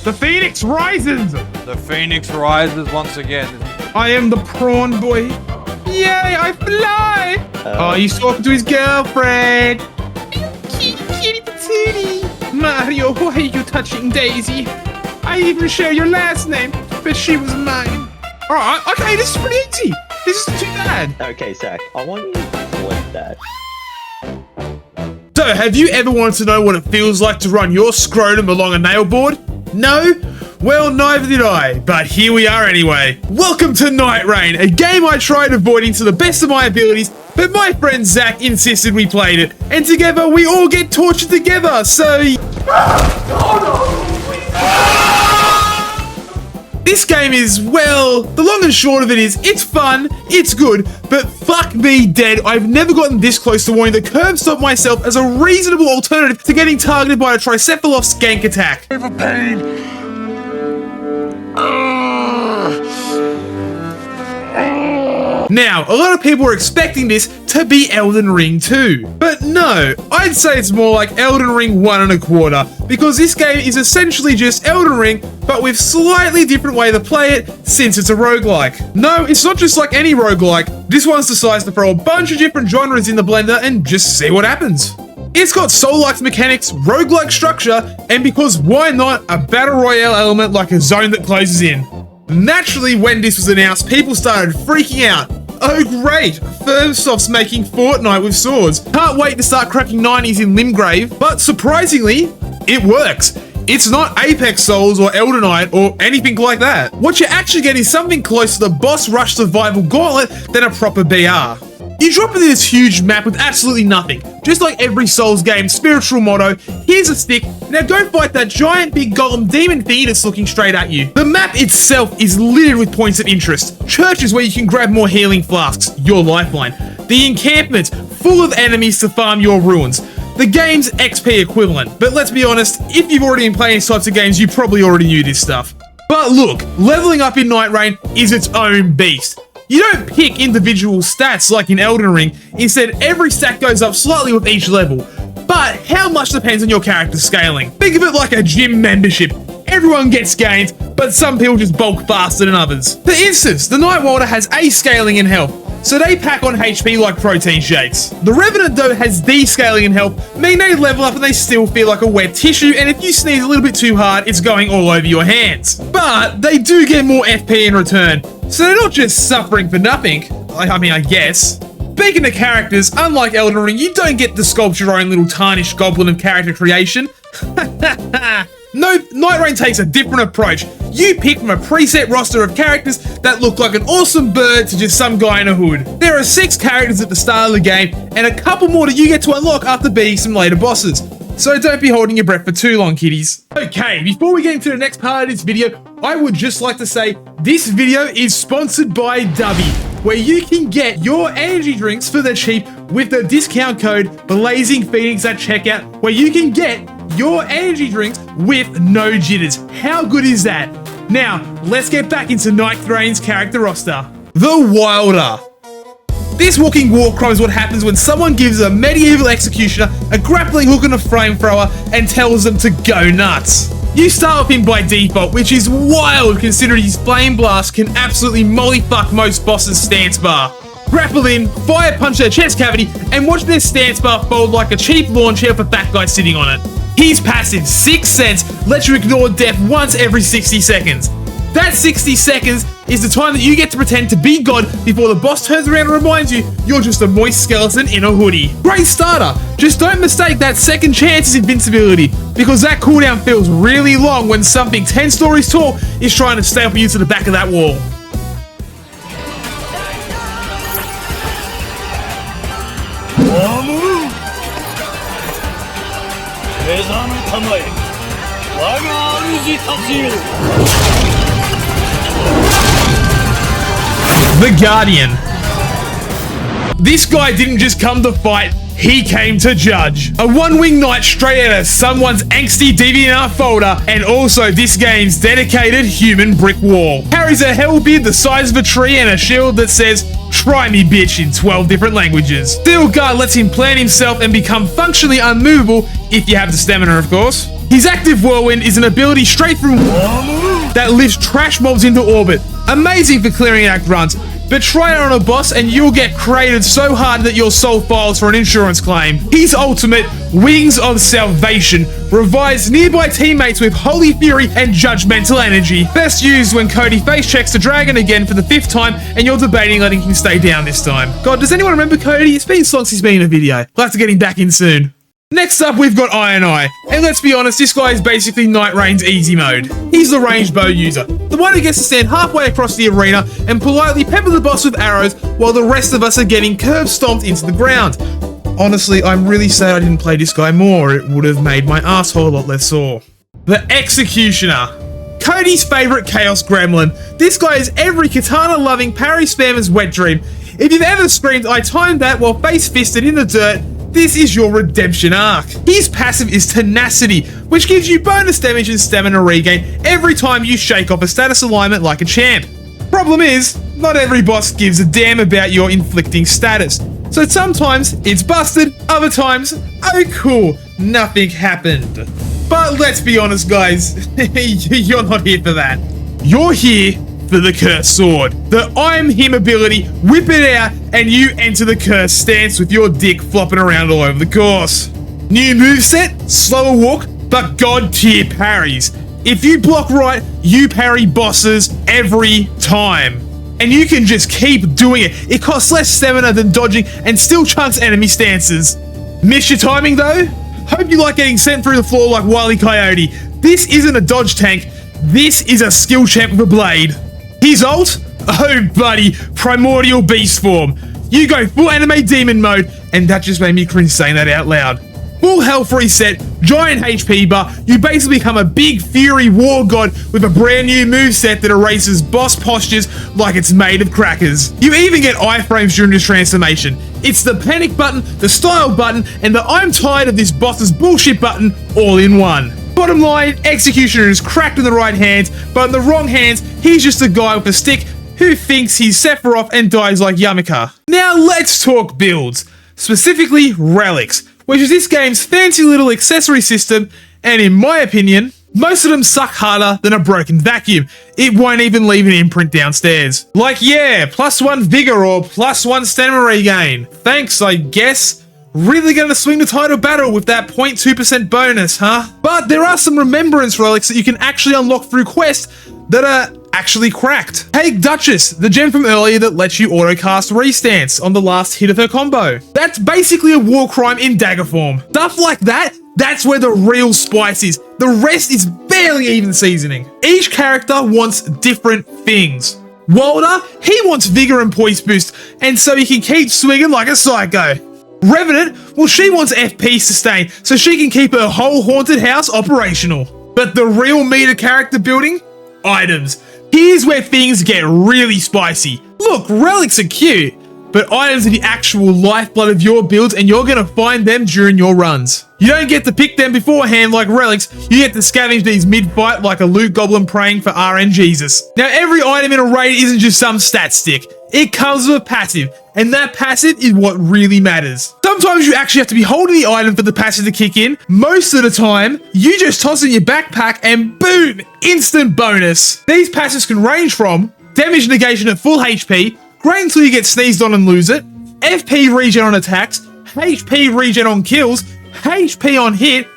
The Phoenix rises! The Phoenix rises once again. I am the prawn boy. Yay, I fly! Oh, he's talking to his girlfriend. Kitty patootie. Mario, why are you touching Daisy? I even share your last name, but she was mine. Alright, okay, this is pretty easy. This isn't too bad. Okay, Zach, I want you to flip that. So, have you ever wanted to know what it feels like to run your scrotum along a nail board? No? Well, neither did I, but here we are anyway. Welcome to Nightreign, a game I tried avoiding to the best of my abilities, but my friend Zach insisted we played it, and together we all get tortured together, so... This game is, well, the long and short of it is, it's fun, it's good, but fuck me dead, I've never gotten this close to wanting to curb stop myself as a reasonable alternative to getting targeted by a Tricephalov skank attack. For pain. Now, a lot of people are expecting this to be Elden Ring 2, but no, I'd say it's more like Elden Ring 1 1/4, because this game is essentially just Elden Ring, but with slightly different way to play it, since it's a roguelike. No, it's not just like any roguelike, this one's decides to throw a bunch of different genres in the blender and just see what happens. It's got soul-like mechanics, roguelike structure, and because why not, a battle royale element like a zone that closes in. Naturally, when this was announced, people started freaking out. Oh great, FromSoft's making Fortnite with swords. Can't wait to start cracking 90s in Limgrave, but surprisingly, it works. It's not Apex Souls or Elden Ring or anything like that. What you actually get is something close to the boss rush survival gauntlet than a proper BR. You drop into this huge map with absolutely nothing. Just like every Souls game, spiritual motto, here's a stick, now go fight that giant big golem demon thing that's looking straight at you. The map itself is littered with points of interest. Churches where you can grab more healing flasks, your lifeline. The encampments, full of enemies to farm your ruins. The game's XP equivalent, but let's be honest, if you've already been playing these types of games, you probably already knew this stuff. But look, leveling up in Nightreign is its own beast. You don't pick individual stats like in Elden Ring, instead every stat goes up slightly with each level. But how much depends on your character's scaling. Think of it like a gym membership. Everyone gets gains, but some people just bulk faster than others. For instance, the Nightwalder has A scaling in health, so they pack on HP like protein shakes. The Revenant though has D scaling in health, meaning they level up and they still feel like a wet tissue, and if you sneeze a little bit too hard, it's going all over your hands. But they do get more FP in return, so they're not just suffering for nothing. I mean, I guess. Speaking of characters, unlike Elden Ring, you don't get to sculpt your own little tarnished goblin of character creation. No, Nightreign takes a different approach. You pick from a preset roster of characters that look like an awesome bird to just some guy in a hood. There are 6 characters at the start of the game, and a couple more that you get to unlock after beating some later bosses. So don't be holding your breath for too long, kiddies. Okay, before we get into the next part of this video, I would just like to say this video is sponsored by Dubby, where you can get your energy drinks for the cheap with the discount code Blazing Phoenix at checkout, where you can get your energy drinks with no jitters. How good is that? Now, let's get back into Nightreign's character roster. The Wilder. This walking war crime is what happens when someone gives a medieval executioner a grappling hook and a flamethrower and tells them to go nuts. You start with him by default, which is wild considering his flame blast can absolutely mollyfuck most bosses' stance bar. Grapple in, fire punch their chest cavity, and watch their stance bar fold like a cheap lawn chair with a fat guy sitting on it. His passive, Sixth Sense, lets you ignore death once every 60 seconds. That 60 seconds is the time that you get to pretend to be God before the boss turns around and reminds you you're just a moist skeleton in a hoodie. Great starter, just don't mistake that second chance's invincibility, because that cooldown feels really long when something 10 stories tall is trying to staple you to the back of that wall. The Guardian. This guy didn't just come to fight, he came to judge. A one-winged knight straight out of someone's angsty DeviantArt folder, and also this game's dedicated human brick wall. Carries a hellbeard the size of a tree and a shield that says, "Try me bitch" in 12 different languages. Steel Guard lets him plant himself and become functionally unmovable, if you have the stamina of course. His active whirlwind is an ability straight from that lifts trash mobs into orbit. Amazing for clearing act runs, but try it on a boss and you'll get crated so hard that your soul files for an insurance claim. His ultimate, Wings of Salvation, revives nearby teammates with Holy Fury and Judgmental Energy. Best used when Cody face checks the dragon again for the 5th time and you're debating letting him stay down this time. God, does anyone remember Cody? It's been so long since he's been in a video. We'll have to get him back in soon. Next up, we've got Iron Eye, and let's be honest, this guy is basically Nightraign's easy mode. He's the ranged bow user, the one who gets to stand halfway across the arena and politely pepper the boss with arrows while the rest of us are getting curb stomped into the ground. Honestly, I'm really sad I didn't play this guy more, it would have made my asshole a lot less sore. The Executioner. Cody's favourite Chaos Gremlin. This guy is every katana-loving parry spammer's wet dream. If you've ever screamed, "I timed that" while face-fisted in the dirt, this is your redemption arc. His passive is Tenacity, which gives you bonus damage and stamina regain every time you shake off a status alignment like a champ. Problem is, not every boss gives a damn about your inflicting status. So sometimes it's busted, other times, oh cool, nothing happened. But let's be honest guys, you're not here for that. You're here for the Cursed Sword. The I'm Him ability, whip it out, and you enter the cursed stance with your dick flopping around all over the course. New moveset, slower walk, but god tier parries. If you block right, you parry bosses every time. And you can just keep doing it. It costs less stamina than dodging and still chunks enemy stances. Miss your timing though? Hope you like getting sent through the floor like Wile E. Coyote. This isn't a dodge tank, this is a skill champ with a blade. His ult? Oh buddy, Primordial Beast form. You go full anime demon mode, and that just made me cringe saying that out loud. Full health reset, giant HP bar, you basically become a big fury war god with a brand new moveset that erases boss postures like it's made of crackers. You even get iframes during this transformation. It's the panic button, the style button, and the I'm tired of this boss's bullshit button all in one. Bottom line, Executioner is cracked in the right hands, but in the wrong hands, he's just a guy with a stick who thinks he's Sephiroth and dies like Yamaka. Now let's talk builds, specifically Relics, which is this game's fancy little accessory system, and in my opinion, most of them suck harder than a broken vacuum. It won't even leave an imprint downstairs. Like yeah, +1 vigor or +1 stamina regain. Thanks, I guess. Really gonna swing the tide of battle with that 0.2% bonus, huh? But there are some remembrance relics that you can actually unlock through quests that are actually cracked. Take Duchess, the gem from earlier that lets you auto-cast Restance on the last hit of her combo. That's basically a war crime in dagger form. Stuff like that, that's where the real spice is. The rest is barely even seasoning. Each character wants different things. Walder, he wants vigor and poise boost, and so he can keep swinging like a psycho. Revenant, well she wants FP sustain, so she can keep her whole haunted house operational. But the real meat of character building? Items. Here's where things get really spicy. Look, relics are cute, but items are the actual lifeblood of your builds and you're gonna find them during your runs. You don't get to pick them beforehand like relics, you get to scavenge these mid-fight like a loot goblin praying for RNGesus. Now every item in a raid isn't just some stat stick, it comes with a passive, and that passive is what really matters. Sometimes you actually have to be holding the item for the passive to kick in. Most of the time, you just toss it in your backpack and boom, instant bonus. These passives can range from damage negation at full HP, great until you get sneezed on and lose it, FP regen on attacks, HP regen on kills, HP on hit,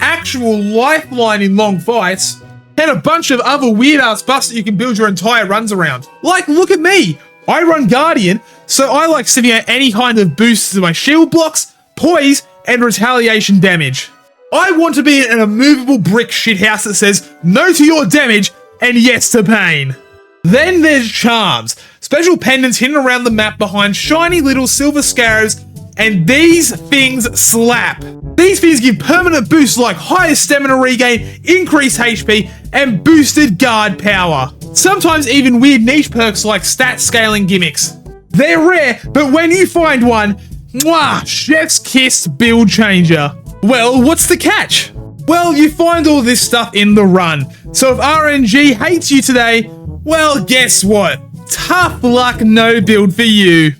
actual lifeline in long fights, and a bunch of other weird ass buffs that you can build your entire runs around. Like, look at me! I run Guardian, so I like sending out any kind of boosts to my shield blocks, poise, and retaliation damage. I want to be an immovable brick shithouse that says no to your damage and yes to pain. Then there's Charms, special pendants hidden around the map behind shiny little silver scarabs, and these things slap. These things give permanent boosts like higher stamina regain, increased HP, and boosted guard power. Sometimes even weird niche perks like stat scaling gimmicks. They're rare, but when you find one, mwah, chef's kiss build changer. Well, what's the catch? Well, you find all this stuff in the run. So if RNG hates you today, well, guess what? Tough luck, no build for you.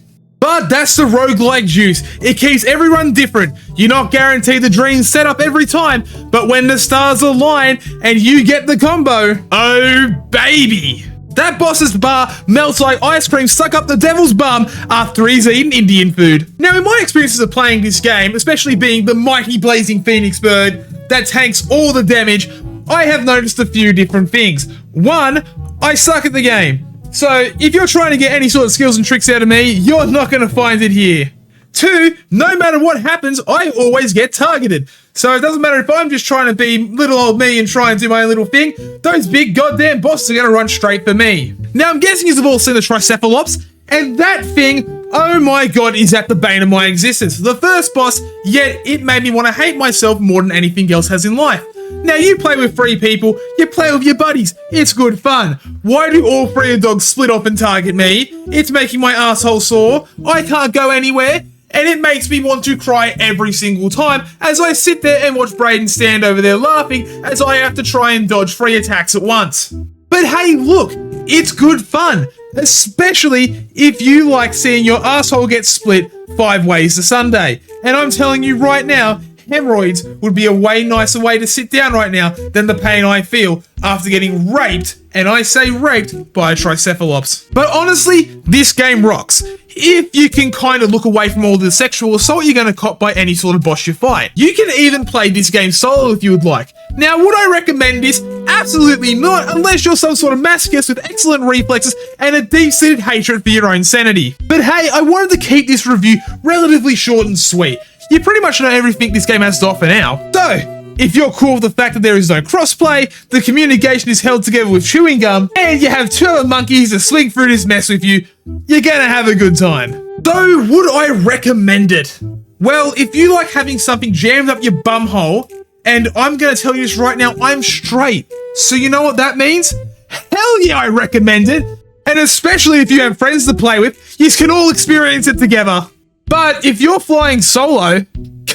But that's the roguelike juice. It keeps everyone different. You're not guaranteed the dream setup every time, but when the stars align and you get the combo, oh baby. That boss's bar melts like ice cream stuck up the devil's bum after he's eaten Indian food. Now, in my experiences of playing this game, especially being the mighty blazing phoenix bird that tanks all the damage, I have noticed a few different things. One, I suck at the game. So if you're trying to get any sort of skills and tricks out of me, you're not going to find it here. Two, no matter what happens, I always get targeted. So it doesn't matter if I'm just trying to be little old me and try and do my own little thing, those big goddamn bosses are going to run straight for me. Now, I'm guessing you've all seen the Tricephalops, and that thing, oh my god, is at the bane of my existence. The first boss, yet it made me want to hate myself more than anything else has in life. Now, you play with 3 people, you play with your buddies, it's good fun. Why do all 3 of the dogs split off and target me? It's making my asshole sore, I can't go anywhere, and it makes me want to cry every single time as I sit there and watch Braden stand over there laughing as I have to try and dodge 3 attacks at once. But hey, look, it's good fun, especially if you like seeing your asshole get split 5 ways to Sunday. And I'm telling you right now, hemorrhoids would be a way nicer way to sit down right now than the pain I feel after getting raped, and I say raped, by a Tricephalops. But honestly, this game rocks. If you can kind of look away from all the sexual assault you're going to cop by any sort of boss you fight. You can even play this game solo if you would like. Now, would I recommend this? Absolutely not, unless you're some sort of masochist with excellent reflexes and a deep-seated hatred for your own sanity. But hey, I wanted to keep this review relatively short and sweet. You pretty much know everything this game has to offer now. So, if you're cool with the fact that there is no crossplay, the communication is held together with chewing gum, and you have 2 other monkeys to swing through this mess with you, you're gonna have a good time. So, would I recommend it? Well, if you like having something jammed up your bumhole, and I'm gonna tell you this right now, I'm straight. So you know what that means? Hell yeah, I recommend it! And especially if you have friends to play with, you can all experience it together. But if you're flying solo,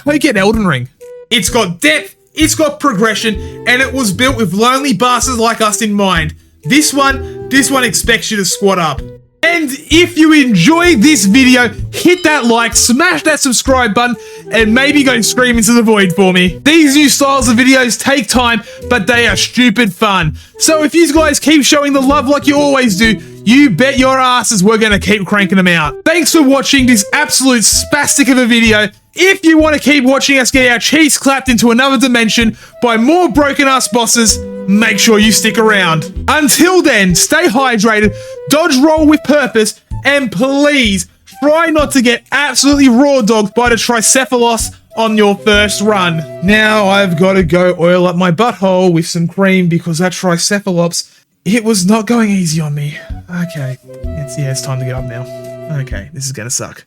go get Elden Ring. It's got depth, it's got progression, and it was built with lonely bastards like us in mind. This one expects you to squat up. And if you enjoyed this video, hit that like, smash that subscribe button, and maybe go scream into the void for me. These new styles of videos take time, but they are stupid fun. So if you guys keep showing the love like you always do, you bet your asses we're gonna keep cranking them out. Thanks for watching this absolute spastic of a video. If you want to keep watching us get our cheeks clapped into another dimension by more broken ass bosses, make sure you stick around. Until then, stay hydrated, dodge roll with purpose, and please try not to get absolutely raw dogged by the Tricephalos on your first run. Now I've got to go oil up my butthole with some cream because that Tricephalops, it was not going easy on me. Okay, it's time to get up now. Okay, this is gonna suck.